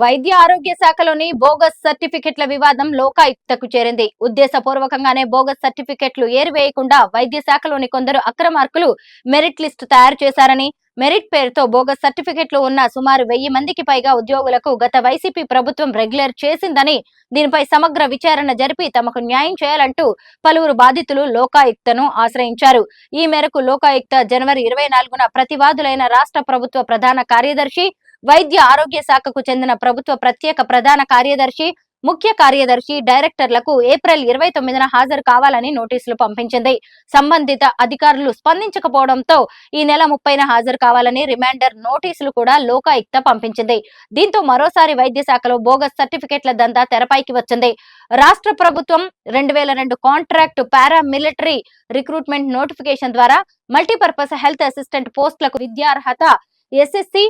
వైద్య ఆరోగ్య శాఖలోని బోగస్ సర్టిఫికెట్ల వివాదం లోకాయుక్తకు చేరింది. ఉద్దేశపూర్వకంగానే బోగస్ సర్టిఫికెట్లు ఏరివేయకుండా వైద్య శాఖలోని కొందరు అక్రమార్కులు మెరిట్ లిస్టు తయారు చేశారని, మెరిట్ పేరుతో బోగస్ సర్టిఫికెట్లు ఉన్న సుమారు 1000 మందికి పైగా ఉద్యోగులకు గత వైసీపీ ప్రభుత్వం రెగ్యులర్ చేసిందని, దీనిపై సమగ్ర విచారణ జరిపి తమకు న్యాయం చేయాలంటూ పలువురు బాధితులు లోకాయుక్తను ఆశ్రయించారు. ఈ మేరకు లోకాయుక్త జనవరి 24న ప్రతివాదులైన రాష్ట్ర ప్రభుత్వ ప్రధాన కార్యదర్శి, వైద్య ఆరోగ్య శాఖకు చెందిన ప్రభుత్వ ప్రత్యేక ప్రధాన కార్యదర్శి, ముఖ్య కార్యదర్శి, డైరెక్టర్లకు ఏప్రిల్ 29న హాజరు కావాలని నోటీసులు పంపించింది. సంబంధిత అధికారులు స్పందించకపోవడంతో ఈ నెల 30న హాజరు కావాలని రిమైండర్ నోటీసులు కూడా లోకాయుక్త పంపించింది. దీంతో మరోసారి వైద్య శాఖలో బోగస్ సర్టిఫికెట్ల దందా తెరపైకి వచ్చింది. రాష్ట్ర ప్రభుత్వం 2002 కాంట్రాక్ట్ పారామిలిటరీ రిక్రూట్మెంట్ నోటిఫికేషన్ ద్వారా మల్టీపర్పస్ హెల్త్ అసిస్టెంట్ పోస్టులకు విద్యార్హత, ఎస్ఎస్సి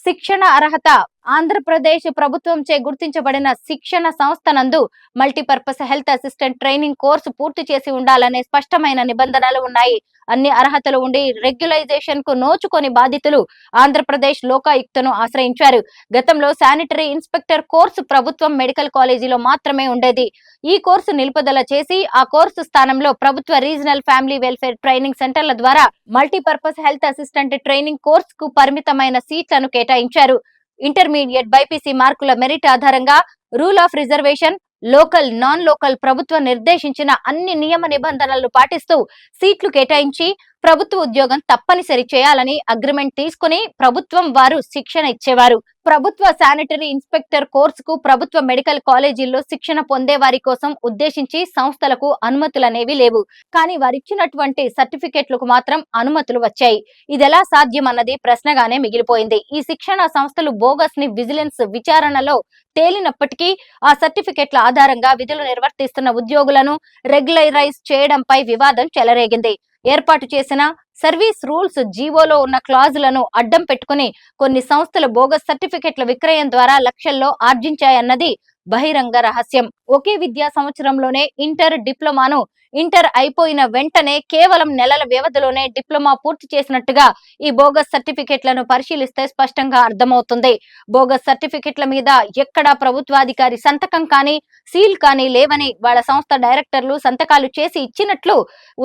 శిక్షణ అర్హత, ఆంధ్రప్రదేశ్ ప్రభుత్వంచే గుర్తించబడిన శిక్షణ సంస్థ నందు multipurpose health assistant training course పూర్తి చేసి ఉండాలనే స్పష్టమైన నిబంధనలు ఉన్నాయి. అన్ని అర్హతలు ఉండి రెగ్యులైజేషన్ కు నోచుకొని బాధితులు ఆంధ్రప్రదేశ్ లోకాయుక్తను ఆశ్రయించారు. గతంలో శానిటరీ ఇన్స్పెక్టర్ కోర్సు ప్రభుత్వం మెడికల్ కాలేజీలో మాత్రమే ఉండేది. ఈ కోర్సు నిలుపుదల చేసి ఆ కోర్సు స్థానంలో ప్రభుత్వ రీజనల్ ఫ్యామిలీ వెల్ఫేర్ ట్రైనింగ్ సెంటర్ల ద్వారా మల్టీపర్పస్ హెల్త్ అసిస్టెంట్ ట్రైనింగ్ కోర్సుకు పరిమితమైన సీట్లను కేటాయించారు. ఇంటర్మీడియట్ బైపీసీ మార్కుల మెరిట్ ఆధారంగా rule of reservation, local, non local ప్రభుత్వం నిర్దేశించిన అన్ని నియమ నిబంధనలు పాటిస్తూ సీట్లు కేటాయించి ప్రభుత్వ ఉద్యోగం తప్పనిసరి చేయాలని అగ్రిమెంట్ తీసుకుని ప్రభుత్వం వారు శిక్షణ ఇచ్చేవారు. ప్రభుత్వ శానిటరీ ఇన్స్పెక్టర్ కోర్సుకు ప్రభుత్వ మెడికల్ కాలేజీల్లో శిక్షణ పొందే వారి కోసం ఉద్దేశించి సంస్థలకు అనుమతులనేవి లేవు. కానీ వారిచ్చినటువంటి సర్టిఫికెట్లకు మాత్రం అనుమతులు వచ్చాయి. ఇదెలా సాధ్యం అన్నది ప్రశ్నగానే మిగిలిపోయింది. ఈ శిక్షణ సంస్థలు బోగస్ ని విజిలెన్స్ విచారణలో తేలినప్పటికీ ఆ సర్టిఫికెట్ల ఆధారంగా విధులు నిర్వర్తిస్తున్న ఉద్యోగులను రెగ్యులరైజ్ చేయడంపై వివాదం చెలరేగింది. ఏర్పాటు చేసిన సర్వీస్ రూల్స్ జీవోలో ఉన్న క్లాజులను అడ్డం పెట్టుకుని కొన్ని సంస్థలు బోగస్ సర్టిఫికెట్ల విక్రయం ద్వారా లక్షల్లో ఆర్జించాయన్నది బహిరంగ రహస్యం. ఒకే విద్యా సంవత్సరంలోనే డిప్లొమాను ఇంటర్ అయిపోయిన వెంటనే కేవలం నెలల వ్యవధిలోనే డిప్లొమా పూర్తి చేసినట్టుగా ఈ బోగస్ సర్టిఫికెట్లను పరిశీలిస్తే స్పష్టంగా అర్థమవుతుంది. బోగస్ సర్టిఫికెట్ల మీద ఎక్కడా ప్రభుత్వాధికారి సంతకం కానీ, సీల్ కానీ లేవని, వాళ్ళ సంస్థ డైరెక్టర్లు సంతకాలు చేసి ఇచ్చినట్లు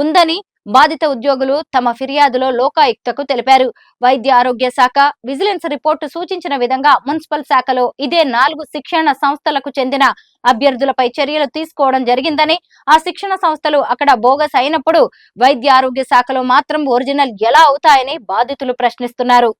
ఉందని బాధిత ఉద్యోగులు తమ ఫిర్యాదులో లోకాయుక్తకు తెలిపారు. వైద్య ఆరోగ్య శాఖ విజిలెన్స్ రిపోర్టు సూచించిన విధంగా మున్సిపల్ శాఖలో ఇదే 4 శిక్షణ సంస్థలకు చెందిన అభ్యర్థులపై చర్యలు తీసుకోవడం జరిగిందని, ఆ శిక్షణ సంస్థలు అక్కడ బోగస్ అయినప్పుడు వైద్య ఆరోగ్య శాఖలో మాత్రం ఒరిజినల్ ఎలా అవుతాయని బాధితులు ప్రశ్నిస్తున్నారు.